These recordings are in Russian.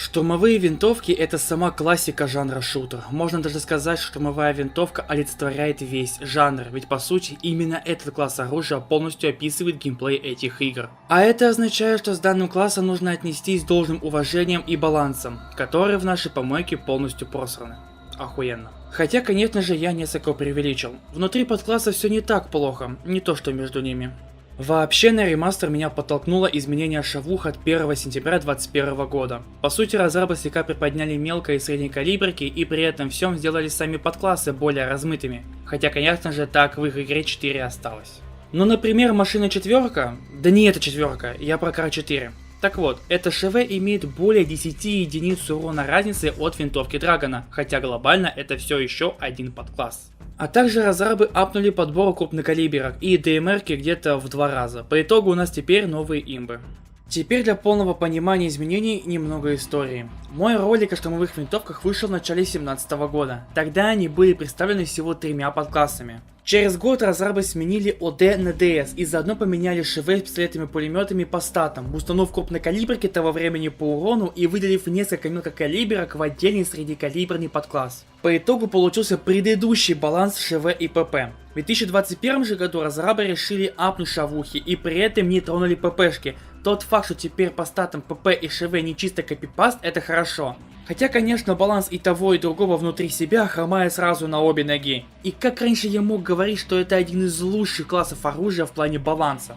Штурмовые винтовки — это сама классика жанра шутер. Можно даже сказать, что штурмовая винтовка олицетворяет весь жанр, ведь по сути именно этот класс оружия полностью описывает геймплей этих игр. А это означает, что с данным классом нужно отнестись с должным уважением и балансом, которые в нашей помойке полностью просраны. Охуенно. Хотя, конечно же, я несколько преувеличил. Внутри подкласса все не так плохо, не то что между ними. Вообще на ремастер меня подтолкнуло изменение шавух от 1 сентября 2021 года. По сути, разрабы слегка приподняли мелкой и средней калибрики и при этом всем сделали сами подклассы более размытыми. Хотя, конечно же, так в их игре 4 осталось. Ну, например, машина 4, да не это 4, я про Кар 4. Так вот, эта ШВ имеет более 10 единиц урона разницы от винтовки Драгона, хотя глобально это все еще один подкласс. А также разрабы апнули подбор крупнокалиберок и ДМРки где-то в 2 раза. По итогу у нас теперь новые имбы. Теперь для полного понимания изменений немного истории. Мой ролик о штурмовых винтовках вышел в начале 2017 года. Тогда они были представлены всего 3 подклассами. Через год разрабы сменили ОД на ДС и заодно поменяли ШВ с пистолетами-пулеметами по статам, установив крупнокалиберки того времени по урону и выделив несколько мелкокалиберок в отдельный среднекалиберный подкласс. По итогу получился предыдущий баланс ШВ и ПП. В 2021 же году разрабы решили апнуть шавухи и при этом не тронули ППшки. Тот факт, что теперь по статам ПП и ШВ не чисто копипаст, это хорошо. Хотя, конечно, баланс и того, и другого внутри себя хромает сразу на обе ноги. И как раньше я мог говорить, что это один из лучших классов оружия в плане баланса?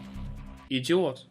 Идиот.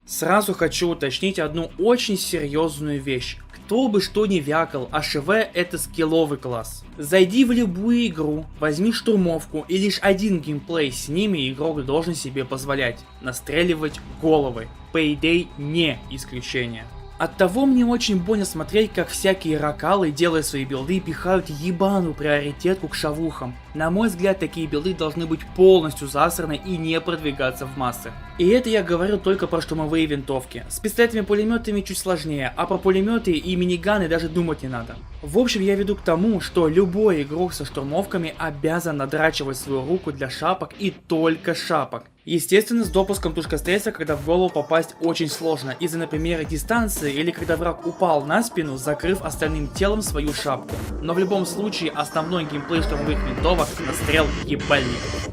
Сразу хочу уточнить одну очень серьезную вещь. Кто бы что ни вякал, а ШВ это скилловый класс. Зайди в любую игру, возьми штурмовку и лишь один геймплей с ними игрок должен себе позволять. Настреливать головы. Payday не исключение. Оттого мне очень больно смотреть, как всякие ракалы, делая свои билды, пихают ебаную приоритетку к шавухам. На мой взгляд, такие билды должны быть полностью засраны и не продвигаться в массы. И это я говорю только про штурмовые винтовки. С пистолетами-пулеметами чуть сложнее, а про пулеметы и миниганы даже думать не надо. В общем, я веду к тому, что любой игрок со штурмовками обязан надрачивать свою руку для шапок и только шапок. Естественно, с допуском тушкострельца, когда в голову попасть очень сложно, из-за, например, дистанции или когда враг упал на спину, закрыв остальным телом свою шапку. Но в любом случае, основной геймплей штурмовых винтовок — настрел ебальников.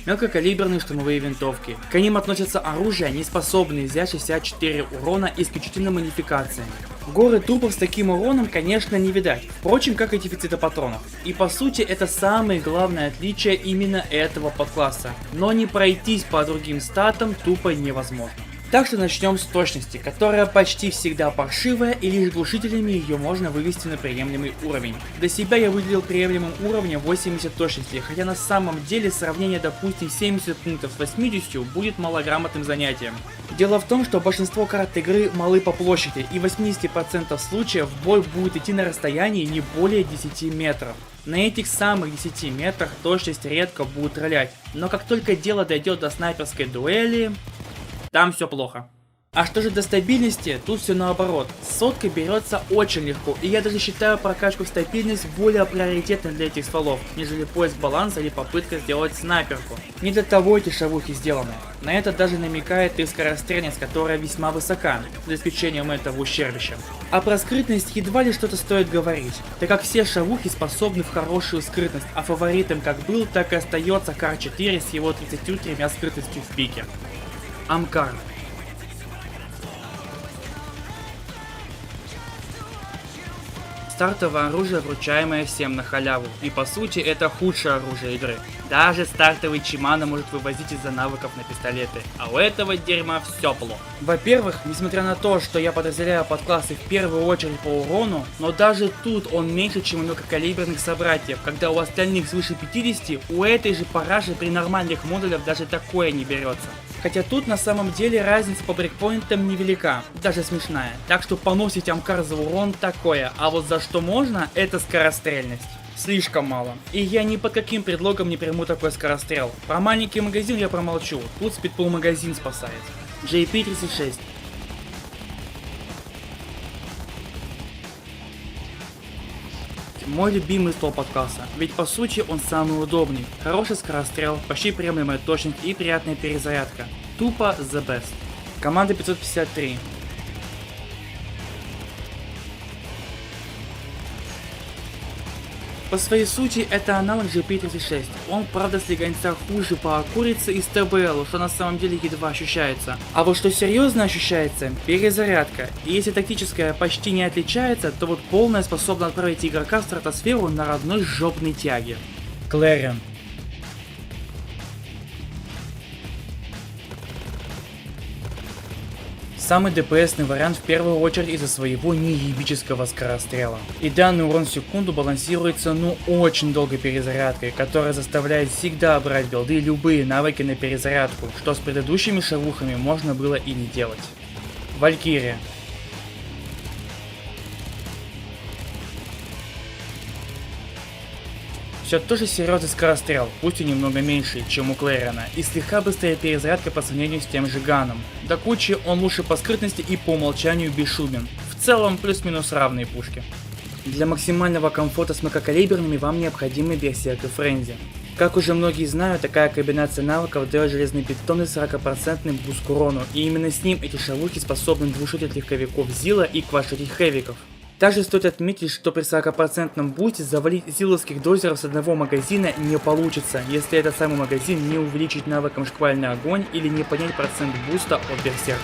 Мелкокалиберные штурмовые винтовки. К ним относятся оружия, не способные взять 64 урона исключительно модификациями. Горы трупов с таким уроном, конечно, не видать, впрочем, как и дефицита патронов. И по сути, это самое главное отличие именно этого подкласса. Но не пройтись по другим статам тупо невозможно. Так что начнем с точности, которая почти всегда паршивая, и лишь глушителями ее можно вывести на приемлемый уровень. Для себя я выделил приемлемым уровнем 80 точности, хотя на самом деле сравнение, допустим, 70 пунктов с 80 будет малограмотным занятием. Дело в том, что большинство карт игры малы по площади, и в 80% случаев бой будет идти на расстоянии не более 10 метров. На этих самых 10 метрах точность редко будет ролять, но как только дело дойдет до снайперской дуэли, там все плохо. А что же до стабильности, тут все наоборот. Сотка берется очень легко, и я даже считаю прокачку в стабильность более приоритетной для этих стволов, нежели поиск баланса или попытка сделать снайперку. Не для того эти шавухи сделаны. На это даже намекает и скорострельность, которая весьма высока, за исключением этого ущербища. А про скрытность едва ли что-то стоит говорить, так как все шавухи способны в хорошую скрытность, а фаворитом как был, так и остается Кар 4 с его 33 скрытностью в пике. Амкар. Стартовое оружие, вручаемое всем на халяву, и по сути это худшее оружие игры. Даже стартовый Чимано может вывозить из-за навыков на пистолеты, а у этого дерьма все плохо. Во-первых, несмотря на то, что я подразделяю подклассы в первую очередь по урону, но даже тут он меньше, чем у мелкокалиберных собратьев, когда у остальных свыше 50, у этой же параши при нормальных модулях даже такое не берется. Хотя тут на самом деле разница по брейкпоинтам невелика, даже смешная. Так что поносить Амкар за урон такое, а вот за что можно, это скорострельность. Слишком мало. И я ни под каким предлогом не приму такой скорострел. Про маленький магазин я промолчу, тут спидпул магазин спасает. JP-36. мой любимый стол подкласса, ведь по сути он самый удобный. Хороший скорострел, почти приемлемая точность и приятная перезарядка. Тупо the best. Команда 553. По своей сути это аналог GP36, он правда слегонца хуже по курице из ТБЛ, что на самом деле едва ощущается. А вот что серьезно ощущается, перезарядка. И если тактическая почти не отличается, то вот полная способна отправить игрока в стратосферу на родной жопной тяге. Клэрион. Самый ДПСный вариант в первую очередь из-за своего неебического скорострела. И данный урон в секунду балансируется очень долгой перезарядкой, которая заставляет всегда брать билды любые навыки на перезарядку, что с предыдущими шавухами можно было и не делать. Валькирия. Все тоже серьезный скорострел, пусть и немного меньше, чем у Клэриона, и слегка быстрее перезарядка по сравнению с тем же Ганом. До кучи он лучше по скрытности и по умолчанию бесшумен. В целом плюс-минус равные пушки. Для максимального комфорта с мелкокалиберными вам необходима Берсерк и Френзи. Как уже многие знают, такая комбинация навыков дает железный питон и 40% буст к урону, и именно с ним эти шавухи способны двушотить легковиков Зила и квадшотить хэвиков. Также стоит отметить, что при 40% бусте завалить зиловских дозеров с одного магазина не получится, если этот самый магазин не увеличить навыком шквальный огонь или не поднять процент буста от берсерка.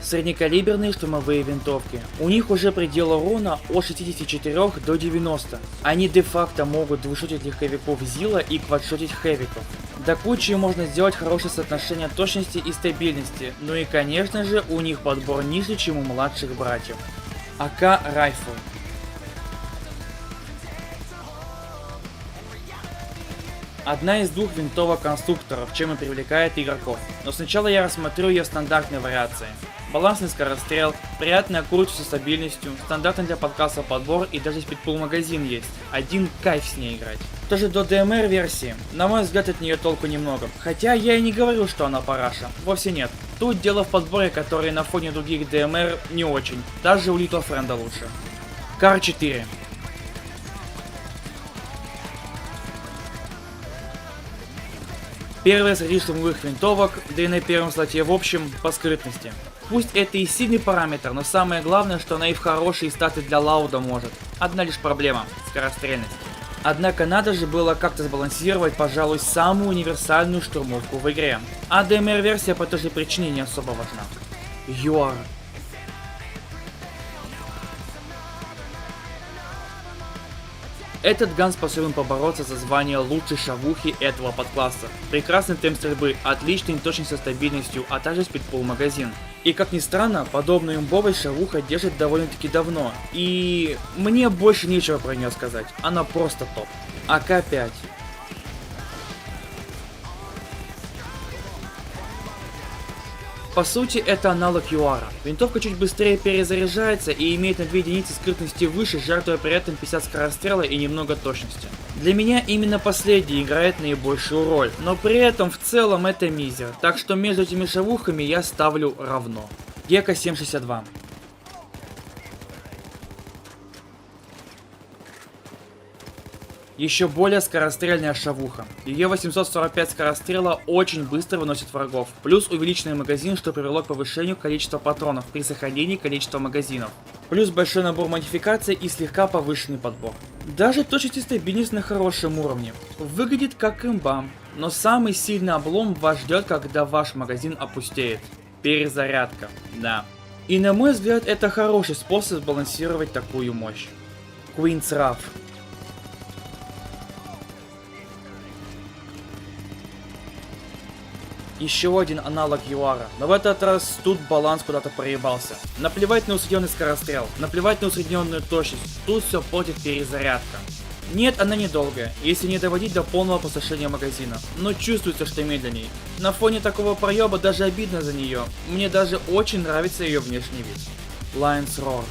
Среднекалиберные штурмовые винтовки. У них уже предел урона от 64 до 90. Они де-факто могут двушотить легковиков Зила и квадшотить хэвиков. До кучи можно сделать хорошее соотношение точности и стабильности, ну и конечно же у них подбор ниже, чем у младших братьев. АК Райфл. Одна из двух винтовок конструкторов, чем и привлекает игроков. Но сначала я рассмотрю ее в стандартной вариации. Балансный скорострел, приятная курочка со стабильностью, стандартный для подкласса подбор и даже спидпул магазин есть. Один кайф с ней играть. Что же до ДМР версии, на мой взгляд от нее толку немного. Хотя я и не говорю, что она параша, вовсе нет. Тут дело в подборе, который на фоне других ДМР не очень, даже у Little Friend лучше. Кар-4. Первая среди штурмовых винтовок, да и на первом слоте в общем, по скрытности. Пусть это и сильный параметр, но самое главное, что она и в хорошие статы для лауда может. Одна лишь проблема – скорострельность. Однако надо же было как-то сбалансировать, пожалуй, самую универсальную штурмовку в игре. А DMR-версия по той же причине не особо важна. ЮАР. Этот ган способен побороться за звание лучшей шавухи этого подкласса. Прекрасный темп стрельбы, отличной точность со стабильностью, а также спидпул магазин. И как ни странно, подобную имбовость шавуха держит довольно-таки давно. И мне больше нечего про нее сказать, она просто топ. АК-5. По сути, это аналог ЮАРа. Винтовка чуть быстрее перезаряжается и имеет на 2 единицы скрытности выше, жертвуя при этом 50 скорострела и немного точности. Для меня именно последний играет наибольшую роль, но при этом в целом это мизер, так что между этими шавухами я ставлю равно. Гека 762. Еще более скорострельная шавуха. Ее 845 скорострела очень быстро выносит врагов, плюс увеличенный магазин, что привело к повышению количества патронов при сохранении количества магазинов. Плюс большой набор модификаций и слегка повышенный подбор. Даже точность и стабильность на хорошем уровне. Выглядит как имба, но самый сильный облом вас ждет, когда ваш магазин опустеет. Перезарядка, да. И на мой взгляд это хороший способ сбалансировать такую мощь. Queen's Wrath. Еще один аналог ЮАРа, но в этот раз тут баланс куда-то проебался. Наплевать на усредненный скорострел, наплевать на усредненную точность, тут все портит перезарядка. Нет, она недолгая, если не доводить до полного опустошения магазина, но чувствуется, что медленней. На фоне такого проеба даже обидно за нее, мне даже очень нравится ее внешний вид. Lion's Roar.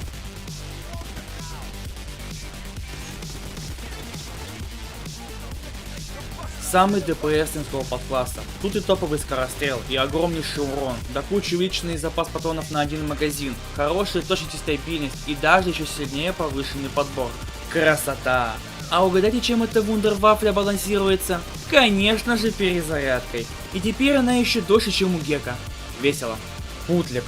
Самый ДПСный ствол подкласса. Тут и топовый скорострел, и огромнейший урон, да куча увеличенный запас патронов на один магазин, хорошая точность и стабильность, и даже еще сильнее повышенный подбор. Красота! А угадайте, чем эта вундервафля балансируется? Конечно же, перезарядкой. И теперь она еще дольше, чем у Гека. Весело. Путлик.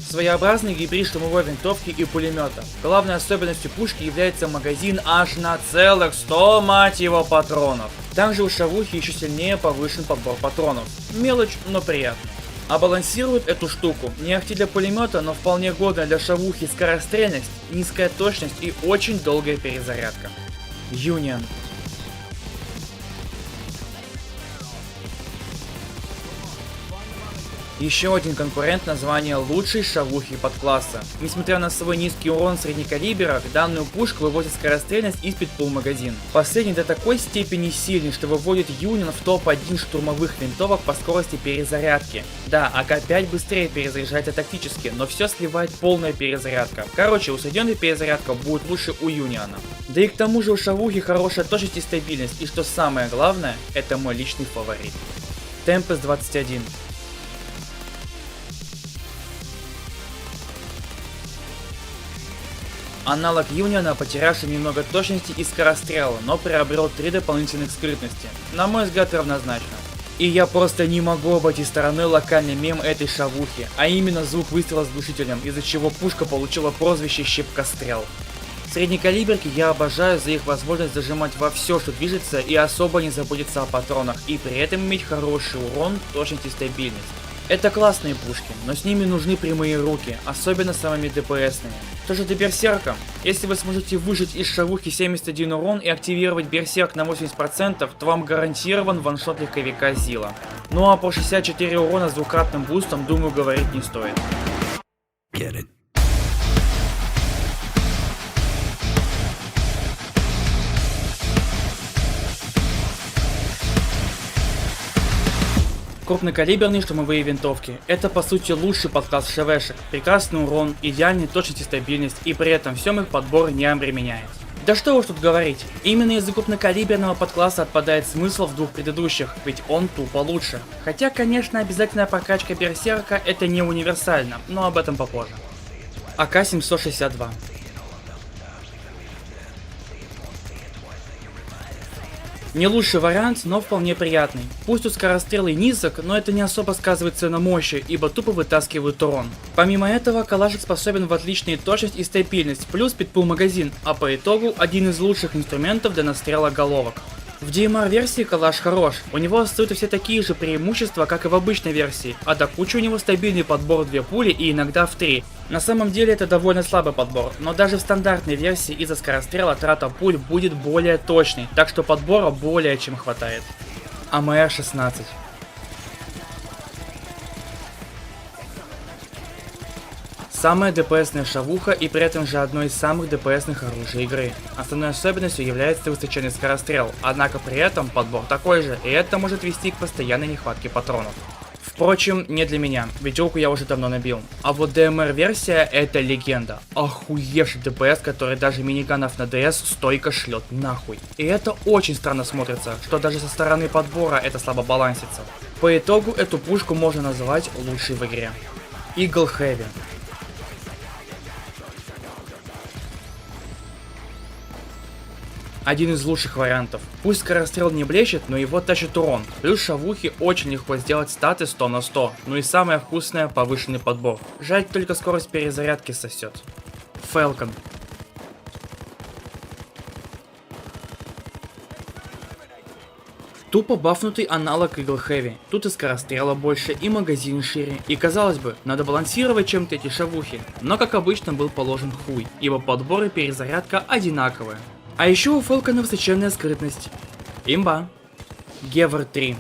Своеобразный гибрид штурмовой винтовки и пулемета. Главной особенностью пушки является магазин аж на целых 100, мать его, патронов. Также у шавухи еще сильнее повышен подбор патронов. Мелочь, но приятно. А балансирует эту штуку не ахти для пулемета, но вполне годная для шавухи скорострельность, низкая точность и очень долгая перезарядка. Union. Еще один конкурент названия лучшей шавухи подкласса. Несмотря на свой низкий урон среднекалиберов, данную пушку выводит скорострельность и спидпул магазин. Последний до такой степени сильный, что выводит Union в топ-1 штурмовых винтовок по скорости перезарядки. Да, АК-5 быстрее перезаряжается тактически, но все сливает полная перезарядка. Короче, усредненная перезарядка будет лучше у Union. Да и к тому же у шавухи хорошая точность и стабильность, и что самое главное, это мой личный фаворит. Tempest 21. Аналог Union, потерявший немного точности и скорострела, но приобрел 3 дополнительных скрытности. На мой взгляд, равнозначно. И я просто не могу обойти стороной локальный мем этой шавухи, а именно звук выстрела с глушителем, из-за чего пушка получила прозвище «Щепкострел». Среднекалиберки я обожаю за их возможность зажимать во все, что движется, и особо не заботиться о патронах, и при этом иметь хороший урон, точность и стабильность. Это классные пушки, но с ними нужны прямые руки, особенно самыми ДПСными. Что же до берсерка? Если вы сможете выжать из шавухи 71 урон и активировать берсерк на 80%, то вам гарантирован ваншот легковика Зила. Ну а по 64 урона с двукратным бустом, думаю, говорить не стоит. Get it. Крупнокалиберные штурмовые винтовки. Это по сути лучший подкласс ШВшек, прекрасный урон, идеальная точность и стабильность, и при этом всем их подбор не обременяет. Да что уж тут говорить, именно из-за крупнокалиберного подкласса отпадает смысл в двух предыдущих, ведь он тупо лучше. Хотя, конечно, обязательная прокачка берсерка это не универсально, но об этом попозже. АК-762. Не лучший вариант, но вполне приятный. Пусть у скорострела и низок, но это не особо сказывается на мощи, ибо тупо вытаскивают урон. Помимо этого, калашик способен в отличную точность и стабильность, плюс спидпул магазин, а по итогу один из лучших инструментов для настрела головок. В DMR версии калаш хорош, у него остаются все такие же преимущества, как и в обычной версии, а до кучи у него стабильный подбор в 2 пули и иногда в 3. На самом деле это довольно слабый подбор, но даже в стандартной версии из-за скорострела трата пуль будет более точной, так что подбора более чем хватает. АМР-16. Самая ДПСная шавуха и при этом же одно из самых ДПСных оружий игры. Основной особенностью является высоченный скорострел, однако при этом подбор такой же, и это может вести к постоянной нехватке патронов. Впрочем, не для меня, ведь руку я уже давно набил. А вот DMR версия это легенда. Охуевший ДПС, который даже миниганов на DS стойко шлет нахуй. И это очень странно смотрится, что даже со стороны подбора это слабо балансится. По итогу эту пушку можно назвать лучшей в игре. Eagle Heavy. Один из лучших вариантов. Пусть скорострел не блещет, но его тащит урон. Плюс шавухи очень легко сделать статы 100 на 100. Ну и самое вкусное, повышенный подбор. Жаль, только скорость перезарядки сосет. Falcon. Тупо бафнутый аналог Eagle Heavy. Тут и скорострела больше, и магазин шире. И казалось бы, надо балансировать чем-то эти шавухи. Но как обычно был положен хуй, ибо подбор и перезарядка одинаковые. А еще у Falcon высоченная скрытность. Имба. Гевр 3.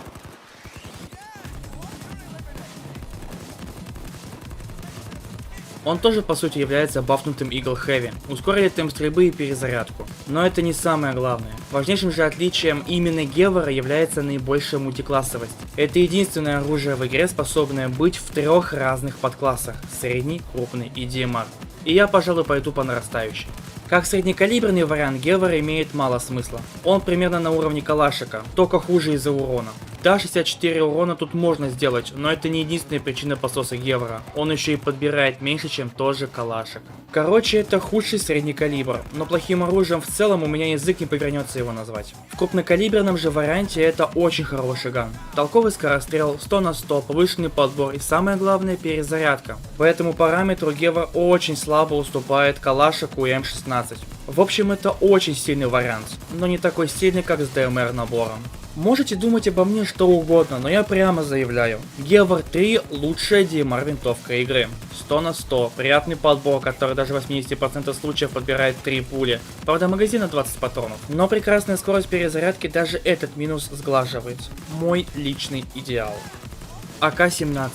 Он тоже по сути является бафнутым Eagle Heavy, ускорили темп стрельбы и перезарядку. Но это не самое главное. Важнейшим же отличием именно Гевара является наибольшая мультиклассовость. Это единственное оружие в игре, способное быть в 3 разных подклассах: средний, крупный и DMR. И я, пожалуй, пойду по нарастающей. Как среднекалиберный вариант, Гевар имеет мало смысла. Он примерно на уровне Калашика, только хуже из-за урона. Да, 64 урона тут можно сделать, но это не единственная причина пососа Гевара. Он еще и подбирает меньше, чем тот же Калашик. Короче, это худший средний калибр, но плохим оружием в целом у меня язык не повернется его назвать. В крупнокалиберном же варианте это очень хороший ган. Толковый скорострел, 100 на 100, повышенный подбор и самое главное перезарядка. По этому параметру Гевар очень слабо уступает Калашику и М16. В общем, это очень сильный вариант, но не такой сильный, как с ДМР набором. Можете думать обо мне что угодно, но я прямо заявляю: Гевар 3 лучшая DMR винтовка игры. 100 на 100, приятный подбор, который даже в 80% случаев подбирает 3 пули. Правда, магазина 20 патронов. Но прекрасная скорость перезарядки даже этот минус сглаживает. Мой личный идеал. АК-17.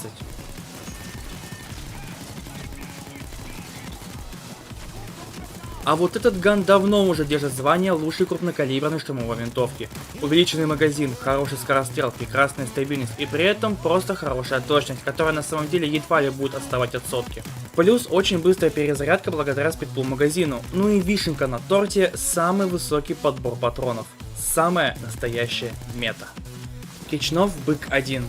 А вот этот ган давно уже держит звание лучшей крупнокалиберной штурмовой винтовки. Увеличенный магазин, хороший скорострел, прекрасная стабильность и при этом просто хорошая точность, которая на самом деле едва ли будет отставать от сотки. Плюс очень быстрая перезарядка благодаря спидпул магазину. Ну и вишенка на торте — самый высокий подбор патронов. Самая настоящая мета. Кичнов Бык-1.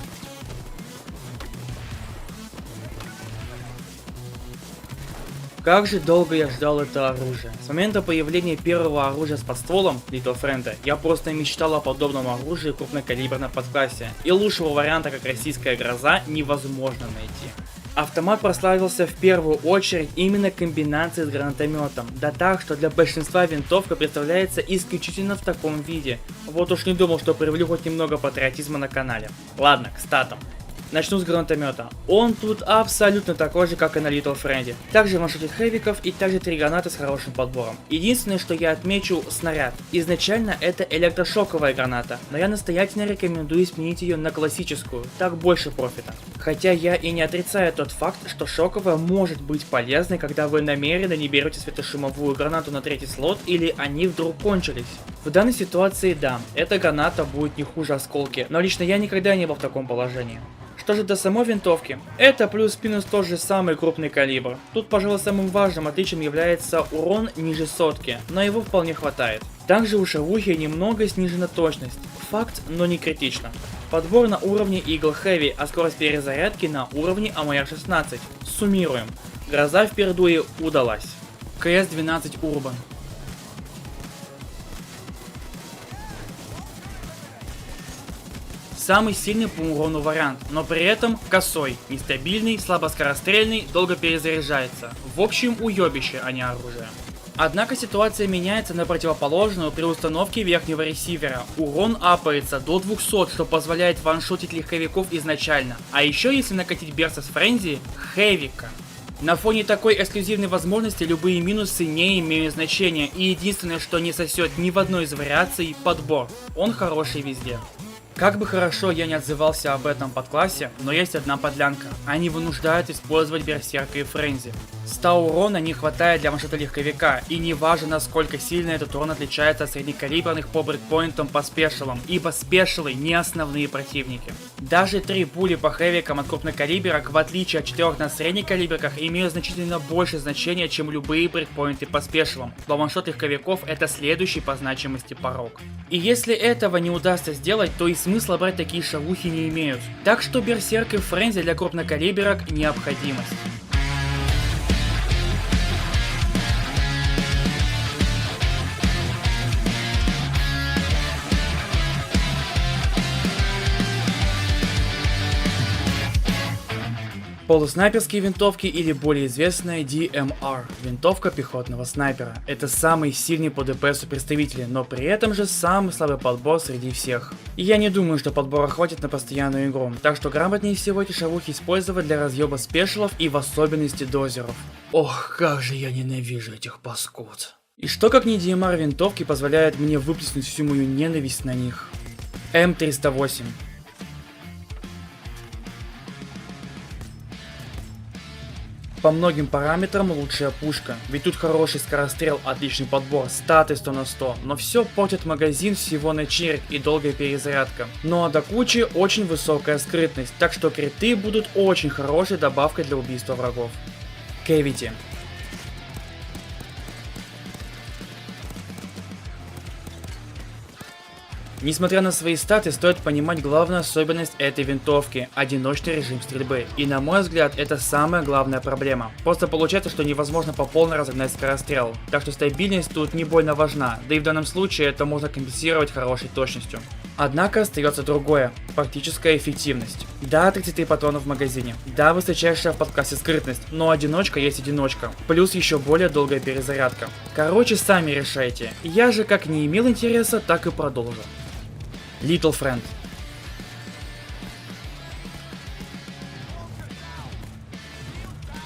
Как же долго я ждал это оружие. С момента появления первого оружия с подстволом, Little Friend, я просто мечтал о подобном оружии крупнокалиберной подклассе, и лучшего варианта, как российская гроза, невозможно найти. Автомат прославился в первую очередь именно комбинацией с гранатометом, да так, что для большинства винтовка представляется исключительно в таком виде. Вот уж не думал, что проявлю хоть немного патриотизма на канале. Ладно, к статам. Начну с гранатомета. Он тут абсолютно такой же, как и на Little Friend. Также ваншотит хэвиков и также 3 гранаты с хорошим подбором. Единственное, что я отмечу — снаряд. Изначально это электрошоковая граната, но я настоятельно рекомендую сменить ее на классическую, так больше профита. Хотя я и не отрицаю тот факт, что шоковая может быть полезной, когда вы намеренно не берете светошумовую гранату на 3-й слот или они вдруг кончились. В данной ситуации да, эта граната будет не хуже осколки, но лично я никогда не был в таком положении. Что же до самой винтовки? Это плюс-минус тот же самый крупный калибр. Тут, пожалуй, самым важным отличием является урон ниже сотки, но его вполне хватает. Также у шавухи немного снижена точность. Факт, но не критично. Подбор на уровне Eagle Heavy, а скорость перезарядки на уровне AMR-16. Суммируем. Гроза впервые удалась. КС-12 Urban. Самый сильный по урону вариант, но при этом косой, нестабильный, слабоскорострельный, долго перезаряжается. В общем, уебище, а не оружие. Однако ситуация меняется на противоположную при установке верхнего ресивера. Урон апается до 200, что позволяет ваншотить легковиков изначально. А еще если накатить Берса с Френзи, хэвика. На фоне такой эксклюзивной возможности любые минусы не имеют значения, и единственное, что не сосет ни в одной из вариаций — подбор. Он хороший везде. Как бы хорошо я не отзывался об этом подклассе, но есть одна подлянка. Они вынуждают использовать Берсерка и Френзи. 100 урона не хватает для ваншота легковика, и не важно, насколько сильно этот урон отличается от среднекалиберных по брейкпоинтам по спешалам, ибо спешалы не основные противники. Даже 3 пули по хэвикам от крупнокалиберок, в отличие от 4 на среднекалиберках, имеют значительно больше значения, чем любые брейкпоинты по спешалам. Для ваншот легковиков это следующий по значимости порог. И если этого не удастся сделать, то и смысла брать такие шавухи не имеют. Так что Берсерк и Френзи для крупнокалиберок — необходимость. Полуснайперские винтовки или более известная DMR, винтовка пехотного снайпера. Это самый сильный по ДПС представитель, но при этом же самый слабый подбор среди всех. И я не думаю, что подбора хватит на постоянную игру, так что грамотнее всего эти шавухи использовать для разъеба спешалов и в особенности дозеров. Ох, как же я ненавижу этих паскуд. И что как не DMR винтовки позволяет мне выплеснуть всю мою ненависть на них? М308. По многим параметрам лучшая пушка, ведь тут хороший скорострел, отличный подбор, статы 100 на 100, но все портит магазин всего на череп и долгая перезарядка. Ну а до кучи очень высокая скрытность, так что криты будут очень хорошей добавкой для убийства врагов. Cavity. Несмотря на свои статы, стоит понимать главную особенность этой винтовки – одиночный режим стрельбы. И на мой взгляд, это самая главная проблема. Просто получается, что невозможно по полной разогнать скорострел. Так что стабильность тут не больно важна, да и в данном случае это можно компенсировать хорошей точностью. Однако остается другое – практическая эффективность. Да, 33 патрона в магазине, да, высочайшая в подклассе скрытность, но одиночка есть одиночка, плюс еще более долгая перезарядка. Короче, сами решайте. Я же как не имел интереса, так и продолжу. Little Friend.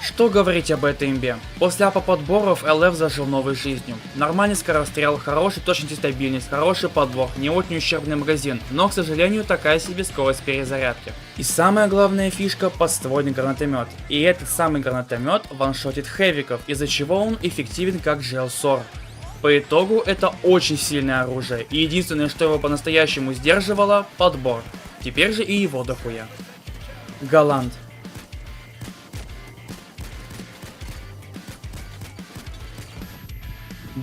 Что говорить об этой имбе? После апа подборов LF зажил новой жизнью. Нормальный скорострел, хороший точность и стабильность, хороший подбор, не очень ущербный магазин, но, к сожалению, такая себе скорость перезарядки. И самая главная фишка – подствольный гранатомет. И этот самый гранатомет ваншотит хэвиков, из-за чего он эффективен как GL-40. По итогу это очень сильное оружие, и единственное, что его по-настоящему сдерживало – подбор. Теперь же и его дохуя. Голланд.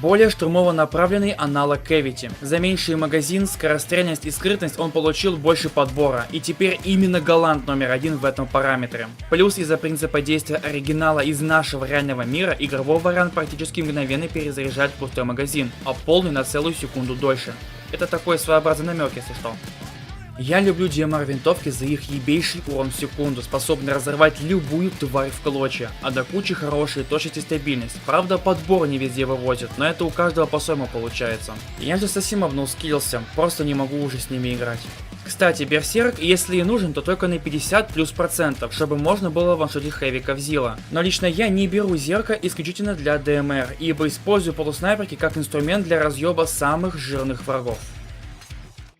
Более штурмово направленный аналог Cavity. За меньший магазин, скорострельность и скрытность он получил больше подбора, и теперь именно Голланд номер один в этом параметре. Плюс из-за принципа действия оригинала из нашего реального мира, игровой вариант практически мгновенно перезаряжает пустой магазин, а полный на целую секунду дольше. Это такой своеобразный намек, если что. Я люблю DMR винтовки за их ебейший урон в секунду, способный разорвать любую тварь в клочья, а до кучи хорошая точность и стабильность. Правда, подбор не везде вывозит, но это у каждого по-своему получается. Я же совсем обнулскиллился, просто не могу уже с ними играть. Кстати, Берсерк, если и нужен, то только на 50+%, чтобы можно было ваншотить хэвиков Зила. Но лично я не беру зерка исключительно для ДМР, ибо использую полуснайперки как инструмент для разъеба самых жирных врагов.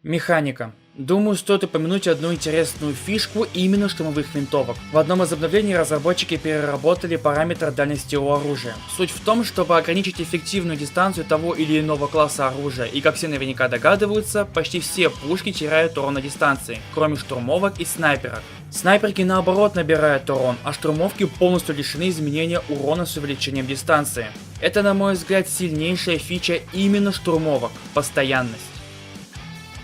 Механика. Думаю, стоит упомянуть одну интересную фишку именно штурмовых винтовок. В одном из обновлений разработчики переработали параметр дальности у оружия. Суть в том, чтобы ограничить эффективную дистанцию того или иного класса оружия, и как все наверняка догадываются, почти все пушки теряют урон на дистанции, кроме штурмовок и снайперок. Снайперки наоборот набирают урон, а штурмовки полностью лишены изменения урона с увеличением дистанции. Это, на мой взгляд, сильнейшая фича именно штурмовок – постоянность.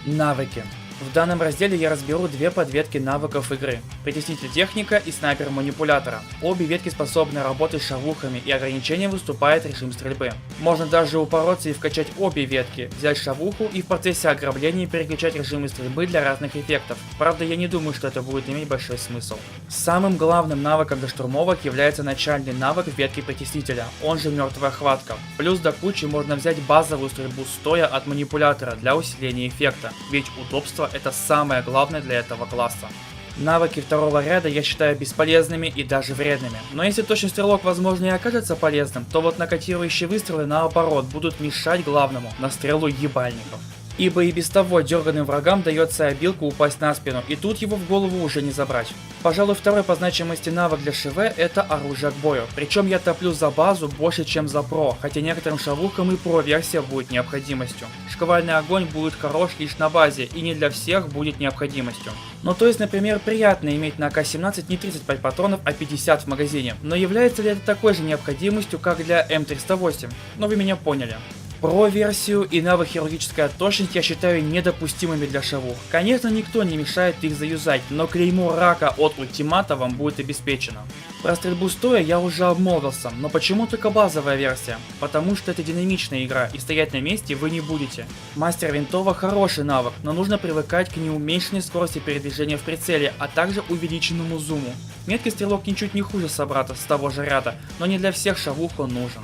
Навыки. В данном разделе я разберу две подветки навыков игры – притеснитель техника и снайпер манипулятора. Обе ветки способны работать шавухами, и ограничением выступает режим стрельбы. Можно даже упороться и вкачать обе ветки, взять шавуху и в процессе ограбления переключать режимы стрельбы для разных эффектов. Правда, я не думаю, что это будет иметь большой смысл. Самым главным навыком для штурмовок является начальный навык ветки притеснителя, он же мертвая хватка. Плюс до кучи можно взять базовую стрельбу стоя от манипулятора для усиления эффекта, ведь удобство – это самое главное для этого класса. Навыки второго ряда я считаю бесполезными и даже вредными, но если точный стрелок возможно и окажется полезным, то вот накатирующие выстрелы наоборот будут мешать главному – настрелу ебальников. Ибо и без того дерганым врагам дается обилка упасть на спину, и тут его в голову уже не забрать. Пожалуй, второй по значимости навык для ШВ – это оружие к бою. Причем я топлю за базу больше, чем за про, хотя некоторым шавухам и про версия будет необходимостью. Шквальный огонь будет хорош лишь на базе, и не для всех будет необходимостью. Ну то есть, например, приятно иметь на АК-17 не 35 патронов, а 50 в магазине. Но является ли это такой же необходимостью, как для М308? Ну вы меня поняли. Про-версию и навык хирургическая точность я считаю недопустимыми для шавух. Конечно, никто не мешает их заюзать, но клеймо рака от ультимата вам будет обеспечено. Про стрельбу стоя я уже обмолвился, но почему только базовая версия? Потому что это динамичная игра, и стоять на месте вы не будете. Мастер винтовок хороший навык, но нужно привыкать к неуменьшенной скорости передвижения в прицеле, а также увеличенному зуму. Меткий стрелок ничуть не хуже собрата с того же ряда, но не для всех шавух он нужен.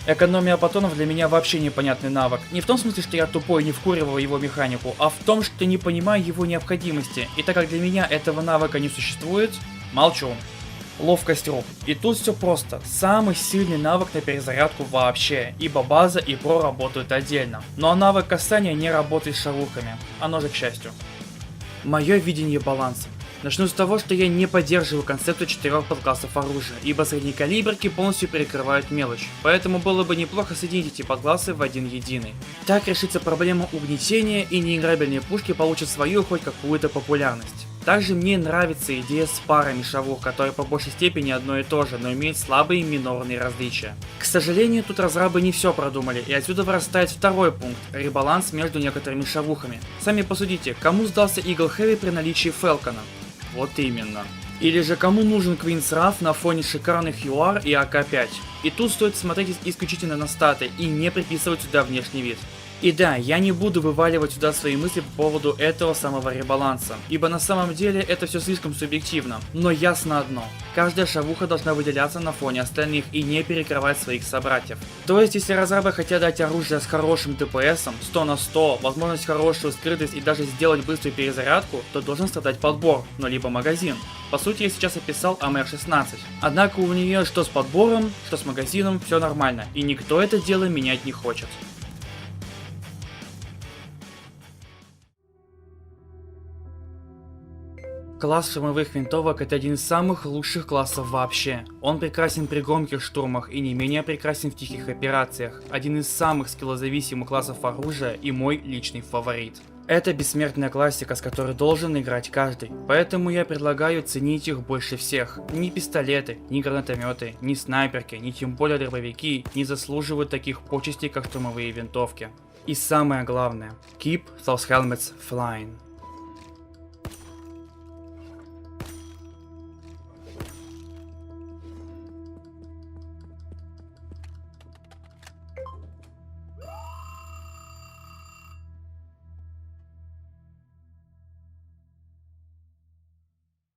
Экономия патронов для меня вообще непонятный навык. Не в том смысле, что я тупой и не вкуриваю его механику, а в том, что не понимаю его необходимости. И так как для меня этого навыка не существует, молчу. Ловкость рук. И тут все просто. Самый сильный навык на перезарядку вообще, ибо база и про работают отдельно. Но навык касания не работает с шавухами. Оно же к счастью. Мое видение баланса. Начну с того, что я не поддерживаю концепцию 4 подклассов оружия, ибо среднекалиберки полностью перекрывают мелочь, поэтому было бы неплохо соединить эти подклассы в один единый. Так решится проблема угнетения, и неиграбельные пушки получат свою хоть какую-то популярность. Также мне нравится идея с парами шавух, которые по большей степени одно и то же, но имеют слабые минорные различия. К сожалению, тут разрабы не все продумали, и отсюда вырастает второй пункт – ребаланс между некоторыми шавухами. Сами посудите, кому сдался Eagle Heavy при наличии Фелкона? Вот именно. Или же кому нужен Queen's Wrath на фоне шикарных UR и АК-5? И тут стоит смотреть исключительно на статы и не приписывать сюда внешний вид. И да, я не буду вываливать сюда свои мысли по поводу этого самого ребаланса, ибо на самом деле это все слишком субъективно, но ясно одно. Каждая шавуха должна выделяться на фоне остальных и не перекрывать своих собратьев. То есть, если разрабы хотят дать оружие с хорошим ТПСом, 100 на 100, возможность хорошую скрытость и даже сделать быструю перезарядку, то должен страдать подбор, но либо магазин. По сути, я сейчас описал АМР-16. Однако у нее что с подбором, что с магазином все нормально, и никто это дело менять не хочет. Класс шумовых винтовок — это один из самых лучших классов вообще. Он прекрасен при громких штурмах и не менее прекрасен в тихих операциях. Один из самых скиллозависимых классов оружия и мой личный фаворит. Это бессмертная классика, с которой должен играть каждый, поэтому я предлагаю ценить их больше всех. Ни пистолеты, ни гранатометы, ни снайперки, ни тем более дробовики не заслуживают таких почестей, как штурмовые винтовки. И самое главное, keep those helmets flying.